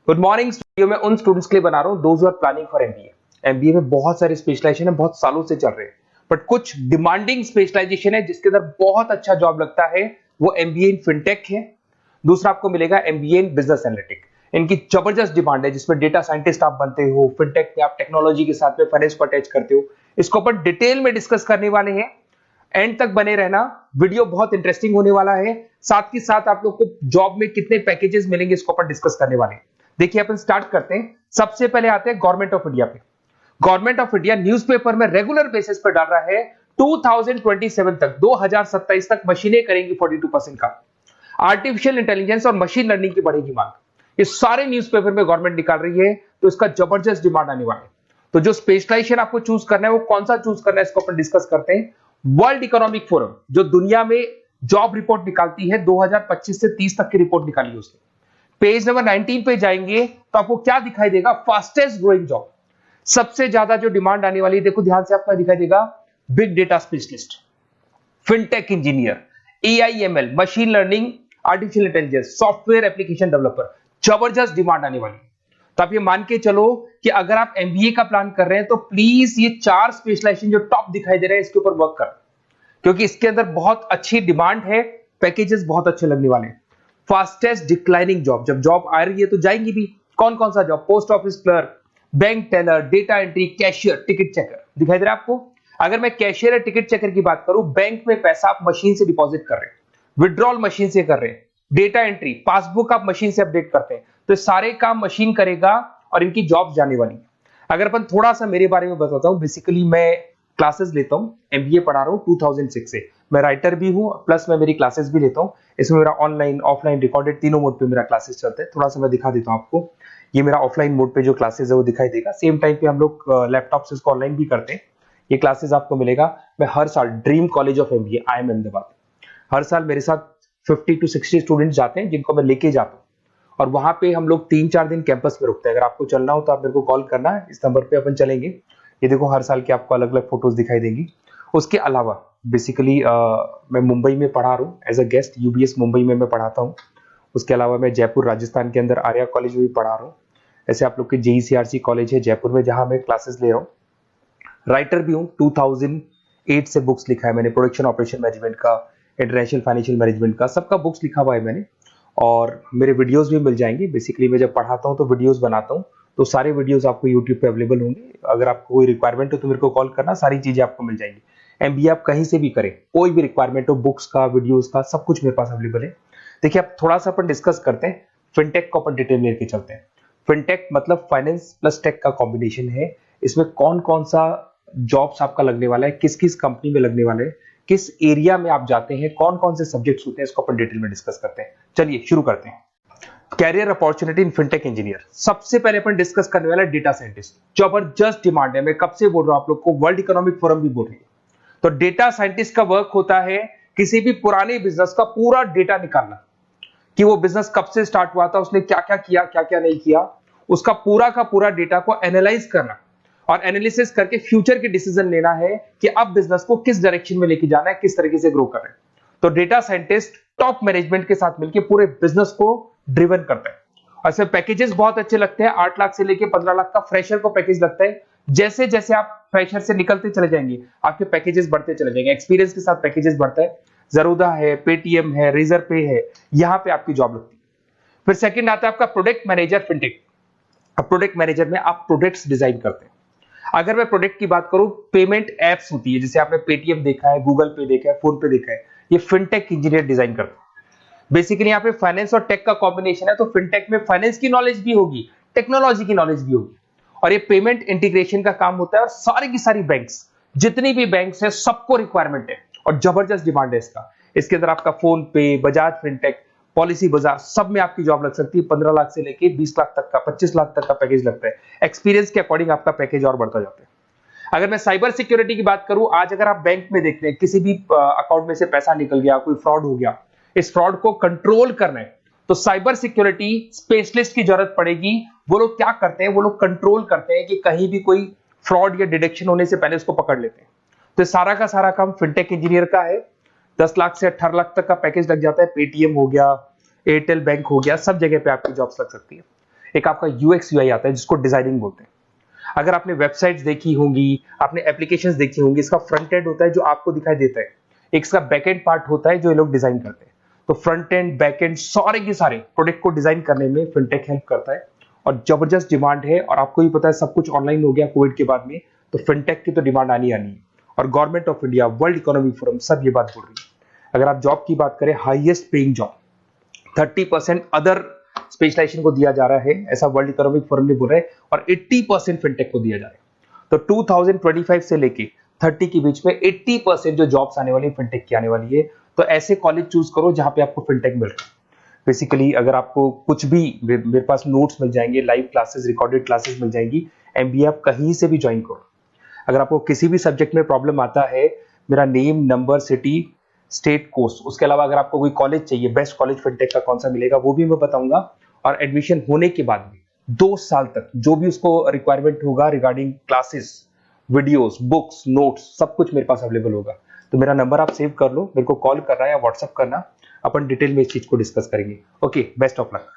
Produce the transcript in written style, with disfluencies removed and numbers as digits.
Good morning. Video में उन students के लिए बना रहा हूं those are planning for MBA. MBA में बहुत सारे स्पेशलाइजेशन है, बहुत सालों से चल रहे हैं, बट कुछ डिमांडिंग स्पेशलाइजेशन है जिसके अंदर बहुत अच्छा जॉब लगता है, वो एमबीए इन फिनटेक है। दूसरा आपको मिलेगा एमबीए इन बिजनेस एनालिटिक। इनकी जबरदस्त डिमांड है, जिसमें डेटा साइंटिस्ट आप बनते हो, फिनटेक में आप टेक्नोलॉजी के साथ में फाइनेंस को अटैच करते हो। इसको अपन डिटेल में डिस्कस करने वाले हैं, एंड तक बने रहना, वीडियो बहुत इंटरेस्टिंग होने वाला है। साथ ही साथ आप लोग को जॉब में कितने पैकेजेस मिलेंगे इसको अपन डिस्कस करने वाले हैं। देखिए अपन स्टार्ट करते हैं। सबसे पहले आते हैं गवर्नमेंट ऑफ इंडिया पे। गवर्नमेंट ऑफ इंडिया न्यूज़पेपर में रेगुलर बेसिस पर डाल रहा है 2027 तक, 2027 तक मशीनें करेंगी 42% का। आर्टिफिशियल इंटेलिजेंस और मशीन लर्निंग की बढ़ेगी मांग। ये सारे न्यूज़पेपर में गवर्नमेंट निकाल रही है, तो इसका जबरदस्त डिमांड आने वाला है। तो जो स्पेशलाइजेशन आपको चूज करना है वो कौन सा चूज करना है इसको अपन डिस्कस करते हैं। वर्ल्ड इकोनॉमिक फोरम जो दुनिया में जॉब रिपोर्ट निकालती है, 2025 से 30 तक की रिपोर्ट निकाली है उसने। पेज नंबर 19 पे जाएंगे तो आपको क्या दिखाई देगा, फास्टेस्ट ग्रोइंग जॉब, सबसे ज्यादा जो डिमांड आने वाली है, देखो ध्यान से आपका दिखाई देगा, big data specialist, fintech engineer, AIML, machine learning, artificial intelligence, software application developer, जबरदस्त डिमांड आने वाली है। तो आप ये मान के चलो कि अगर आप एमबीए का प्लान कर रहे हैं तो प्लीज ये 4 स्पेशलाइजेशन जो टॉप दिखाई दे रहे हैं इसके ऊपर वर्क कर, क्योंकि इसके अंदर बहुत अच्छी डिमांड है, पैकेजेस बहुत अच्छे लगने वाले हैं। फास्टेस्ट डिक्लाइनिंग जॉब, जब जॉब आ रही है तो जाएंगी भी। कौन कौन सा job, post office clerk, bank teller, data entry, cashier, ticket checker, दिखाई दे रहा है आपको। अगर मैं कैशियर या टिकट चेकर की बात करूं, बैंक में पैसा आप मशीन से डिपॉजिट कर रहे हैं, विड्रॉल मशीन से कर रहे हैं, डेटा एंट्री, पासबुक आप मशीन से अपडेट करते हैं, तो सारे काम मशीन करेगा और इनकी जॉब जाने वाली है। अगर अपन थोड़ा सा मेरे बारे में बताता हूं, बेसिकली मैं क्लासेस लेता हूं, एमबीए पढ़ा रहा हूं 2006 से। मैं राइटर भी हूं, प्लस मैं मेरी क्लासेस भी लेता हूं। इसमें मेरा ऑनलाइन ऑफलाइन रिकॉर्डेड तीनों मोड पे मेरा क्लासेस चलते हैं। थोड़ा सा मैं दिखा देता हूं आपको। ये मेरा ऑफलाइन मोड पे जो क्लासेस है वो दिखाई देगा। सेम टाइम पे हम लोग लैपटॉप से इसको ऑनलाइन भी करते हैं। ये क्लासेस आपको मिलेगा। मैं हर साल dream college of MBA IIM Ahmedabad, हर साल मेरे साथ 50 to 60 स्टूडेंट्स जाते हैं, जिनको मैं लेके जाता हूँ, और वहां पे हम लोग 3-4 दिन कैंपस में रुकते हैं। अगर आपको चलना हो तो आप मेरे को कॉल करना है, इस नंबर पे अपन चलेंगे। ये देखो हर साल की आपको अलग अलग फोटोज दिखाई देंगी। उसके अलावा बेसिकली मैं मुंबई में पढ़ा रहा हूँ as a guest, UBS Mumbai में मैं पढ़ाता हूँ। उसके अलावा मैं जयपुर राजस्थान के अंदर आर्या कॉलेज में भी पढ़ा रहा हूँ। ऐसे आप लोग के JECRC कॉलेज है जयपुर में, जहां मैं क्लासेस ले रहा हूँ। राइटर भी हूँ, 2008 से बुक्स लिखा है मैंने, प्रोडक्शन ऑपरेशन मैनेजमेंट का, इंटरनेशनल फाइनेंशियल मैनेजमेंट का, सबका बुक्स लिखा हुआ है मैंने। और मेरे वीडियोस भी मिल जाएंगे। बेसिकली मैं जब पढ़ाता हूँ तो वीडियोस बनाता हूँ, तो सारे वीडियोस आपको यूट्यूब पे अवेलेबल होंगे। अगर आपको कोई रिक्वायरमेंट हो तो मेरे को कॉल करना, सारी चीजें आपको मिल जाएंगी। एमबीए आप कहीं से भी करें, कोई भी रिक्वायरमेंट हो, बुक्स का, वीडियोस का, सब कुछ मेरे पास अवेलेबल है। देखिए अब थोड़ा सा अपन डिस्कस करते हैं, फिनटेक को अपन डिटेल में लेके चलते हैं। फिनटेक मतलब फाइनेंस प्लस टेक का कॉम्बिनेशन है। इसमें कौन कौन सा जॉब्स आपका लगने वाला है, किस किस कंपनी में लगने वाले हैं, किस एरिया में आप जाते हैं, कौन कौन से सब्जेक्ट्स होते हैं, इसको अपन डिटेल में डिस्कस करते हैं। चलिए शुरू करते हैं। Career opportunity in fintech engineer. सबसे पहले अपन डिस्कस करने वाला है डेटा साइंटिस्ट। जबरदस्त डिमांड है, मैं कब से बोल रहा हूं आप लोग को, वर्ल्ड इकोनॉमिक फोरम भी बोल रही है। तो डेटा साइंटिस्ट का वर्क होता है किसी भी पुराने बिजनेस का पूरा डेटा निकालना, कि वो बिजनेस कब से स्टार्ट हुआ था, उसने क्या क्या किया, क्या क्या नहीं किया, उसका पूरा का पूरा डेटा को एनालाइज करना और एनालिसिस करके फ्यूचर के डिसीजन लेना है कि अब बिजनेस को किस डायरेक्शन में लेके जाना है, किस तरीके से ग्रो कर रहे हैं। तो डेटा साइंटिस्ट टॉप मैनेजमेंट के साथ मिलकर पूरे बिजनेस को ड्रिवन करता है। और इसमें पैकेजेस बहुत अच्छे लगते हैं। 8 लाख से लेके 15 लाख का फ्रेशर को पैकेज लगता है। जैसे जैसे आप फ्रेशर से निकलते चले जाएंगे, आपके पैकेजेस बढ़ते चले जाएंगे। एक्सपीरियंस के साथ पैकेजेस बढ़ता है। जरूदा है, पेटीएम है, रेजर पे है, यहां पे आपकी जॉब लगती है। फिर सेकंड आता है आपका प्रोडक्ट मैनेजर फिनटेक। अब प्रोडक्ट मैनेजर में आप प्रोडक्ट्स डिजाइन करते हैं। अगर मैं प्रोडक्ट की बात करूं, पेमेंट एप्स होती है, जैसे आपने पेटीएम देखा है, गूगल पे देखा है, फोन पे देखा है, ये फिनटेक इंजीनियर डिजाइन करते हैं। बेसिकली यहाँ पे फाइनेंस और टेक का कॉम्बिनेशन है, तो फिनटेक में फाइनेंस की नॉलेज भी होगी, टेक्नोलॉजी की नॉलेज भी होगी, और ये पेमेंट इंटीग्रेशन का काम होता है। और सारी की सारी बैंक्स, जितनी भी बैंक्स है, सबको रिक्वायरमेंट है और जबरदस्त डिमांड है इसका। इसके अंदर आपका फोन पे, बजाज फिनटेक, पॉलिसी बाजार, सब में आपकी जॉब लग सकती है। 15 लाख से लेके 20 लाख तक का, 25 लाख तक का पैकेज लगता है। एक्सपीरियंस के अकॉर्डिंग आपका पैकेज और बढ़ता जाता है। अगर मैं साइबर सिक्योरिटी की बात करूं, आज अगर आप बैंक में देखते हैं किसी भी अकाउंट में से पैसा निकल गया, कोई फ्रॉड हो गया, इस फ्रॉड को कंट्रोल करना है तो साइबर सिक्योरिटी स्पेशलिस्ट की जरूरत पड़ेगी। वो लोग क्या करते हैं, वो लोग कंट्रोल करते हैं कि कहीं भी कोई फ्रॉड या डिटेक्शन होने से पहले उसको पकड़ लेते हैं। तो सारा का सारा काम फिनटेक इंजीनियर का है। 10 लाख से 18 लाख तक का पैकेज लग जाता है। पेटीएम हो गया, एयरटेल बैंक हो गया, सब जगह पे आपकी जॉब्स लग सकती है। एक आपका यूएक्स यूआई आता है जिसको डिजाइनिंग बोलते हैं। अगर आपने वेबसाइट्स देखी होंगी, आपने एप्लीकेशंस देखी होंगी, इसका फ्रंट एंड होता है जो आपको दिखाई देता है, एक इसका बैक एंड पार्ट होता है जो ये लोग डिजाइन करते हैं। तो फ्रंट एंड बैक एंड सारे के सारे प्रोडक्ट को डिजाइन करने में फिनटेक हेल्प करता है और जबरदस्त डिमांड है। और आपको भी पता है सब कुछ ऑनलाइन हो गया कोविड के बाद में, तो फिनटेक की तो डिमांड आनी है। और government of India, world economic forum सब ये बात बोल रही है। अगर आप जॉब की बात करें, highest paying job 30% other specialisation को दिया जा रहा है, ऐसा वर्ल्ड इकोनॉमिक फोरम ने बोला है, और 80% फिनटेक को दिया जा रहा है। तो 2025 से लेके 30 के बीच में 80% जो जॉब्स आने वाली है फिनटेक की आने वाली है। तो ऐसे कॉलेज चूज करो जहां पे आपको फिनटेक मिल रहा है। बेसिकली अगर आपको कुछ भी, मेरे पास नोट्स मिल जाएंगे, लाइव क्लासेस, रिकॉर्डेड क्लासेस मिल जाएंगी, एमबीए आप कहीं से भी ज्वाइन करो। अगर आपको किसी भी सब्जेक्ट में प्रॉब्लम आता है, मेरा name, number, city, state, course, उसके अलावा अगर आपको कोई कॉलेज चाहिए, बेस्ट कॉलेज फिनटेक का कौन सा मिलेगा वो भी मैं बताऊंगा। और एडमिशन होने के बाद भी 2 साल तक जो भी उसको रिक्वायरमेंट होगा regarding classes, videos, books, notes, सब कुछ मेरे पास अवेलेबल होगा। तो मेरा नंबर आप सेव कर लो, मेरे को कॉल करना या व्हाट्सएप करना, अपन डिटेल में इस चीज को डिस्कस करेंगे। Okay, best of luck.